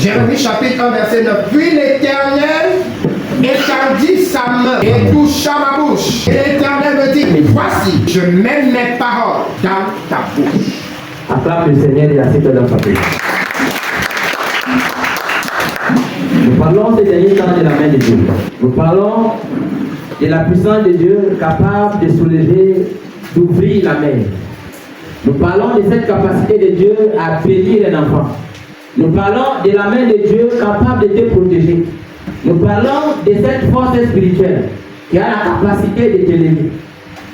Jérémie chapitre 1 verset 9. Puis l'Éternel étendit sa main et toucha ma bouche. Et l'Éternel me dit, voici, je mets mes paroles dans ta bouche. Acclame le Seigneur et accepte dans sa paix. Nous parlons ces derniers temps de la main de Dieu. Nous parlons de la puissance de Dieu capable de soulever, d'ouvrir la mer. Nous parlons de cette capacité de Dieu à bénir un enfant. Nous parlons de la main de Dieu capable de te protéger. Nous parlons de cette force spirituelle qui a la capacité de t'élever.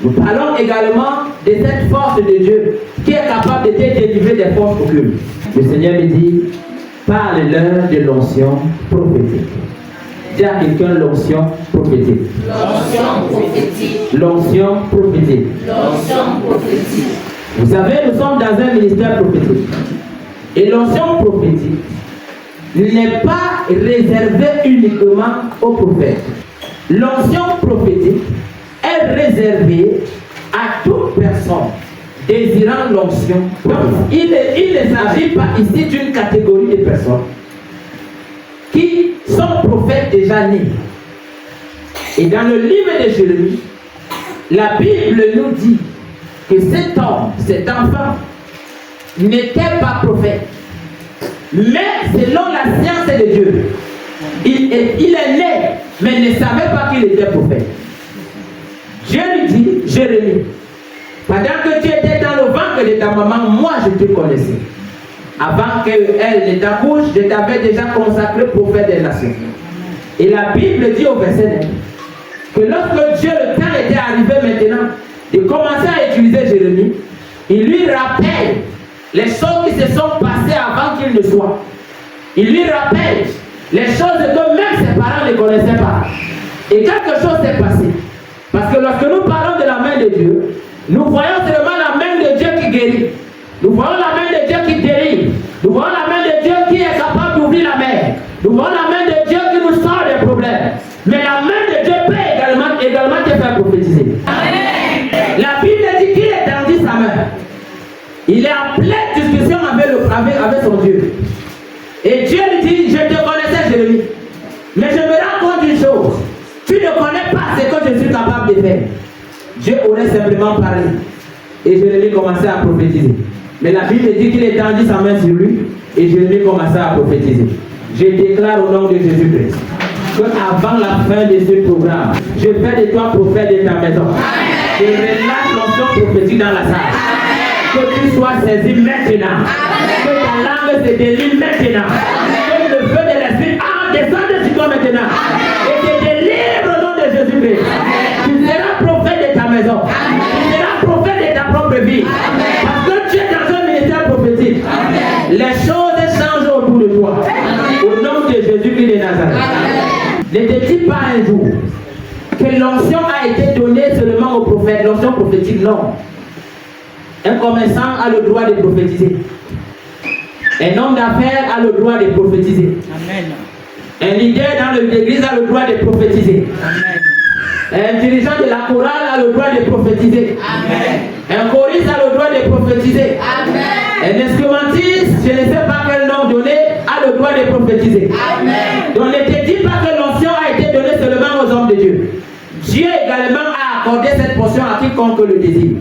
Nous parlons également de cette force de Dieu qui est capable de te délivrer des forces occultes. Le Seigneur me dit, parle-leur de l'onction prophétique. Dis à quelqu'un l'onction prophétique. L'onction prophétique. L'onction prophétique. L'onction prophétique. Vous savez, nous sommes dans un ministère prophétique. Et l'onction prophétique n'est pas réservée uniquement aux prophètes. L'onction prophétique est réservée à toute personne désirant l'onction. Il ne s'agit pas ici d'une catégorie de personnes qui sont prophètes déjà nés. Et dans le livre de Jérémie, la Bible nous dit que cet homme, cet enfant, n'était pas prophète. Mais selon la science de Dieu, il est né, mais ne savait pas qu'il était prophète. Dieu lui dit, Jérémie, pendant que tu étais dans le ventre de ta maman, moi je te connaissais. Avant qu'elle ne t'accouche, je t'avais déjà consacré prophète des nations. Et la Bible dit au verset 9 que lorsque Dieu, le temps était arrivé maintenant de commencer à utiliser Jérémie, il lui rappelle les choses qui se sont passées avant qu'il ne soit. Il lui rappelle les choses que même ses parents ne connaissaient pas. Et quelque chose s'est passé. Parce que lorsque nous parlons de la main de Dieu, nous voyons seulement la main de Dieu qui guérit. Nous voyons la main de Dieu qui délivre. Nous voyons la main de Dieu qui est capable d'ouvrir la mer. Nous voyons la main de Dieu qui nous sort des problèmes. Mais la main de Dieu peut également te faire prophétiser. Amen. La Bible dit qu'il étendit sa main. Il est en pleine discussion avec son Dieu. Et Dieu lui dit, je te connaissais, Jérémie. Mais je me rends compte d'une chose. Tu ne connais pas ce que je suis capable de faire. Dieu aurait simplement parlé. Et Jérémie commençait à prophétiser. Mais la Bible dit qu'il étendit sa main sur lui. Et Jérémie commençait à prophétiser. Je déclare au nom de Jésus-Christ qu'avant la fin de ce programme, je fais de toi prophète de ta maison. Je relâche l'onction prophétique dans la salle. Que tu sois saisi maintenant. Que ta langue se délivre maintenant. Que le feu de l'esprit descende sur toi maintenant. Et te délivre au nom de Jésus-Christ. Tu seras prophète de ta maison. Tu seras prophète de ta propre vie. Parce que tu es dans un ministère prophétique. Les choses changent autour de toi. Au nom de Jésus-Christ de Nazareth. Ne te dis pas un jour que l'onction a été donnée seulement aux prophètes. L'onction prophétique, non. Un commerçant a le droit de prophétiser. Un homme d'affaires a le droit de prophétiser. Amen. Un leader dans l'église a le droit de prophétiser. Amen. Un dirigeant de la chorale a le droit de prophétiser. Amen. Un choriste a le droit de prophétiser. Amen. Un instrumentiste, je ne sais pas quel nom donné, a le droit de prophétiser. Amen. Donc ne te dis pas que l'onction a été donnée seulement aux hommes de Dieu. Dieu également a accordé cette portion à quiconque le désire.